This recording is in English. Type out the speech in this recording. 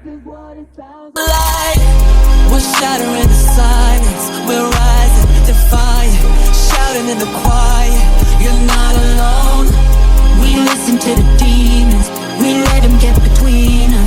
Like we're shattering the silence, we're rising, defiant, shouting in the quiet. You're not alone. We listen to the demons, we let them get between us.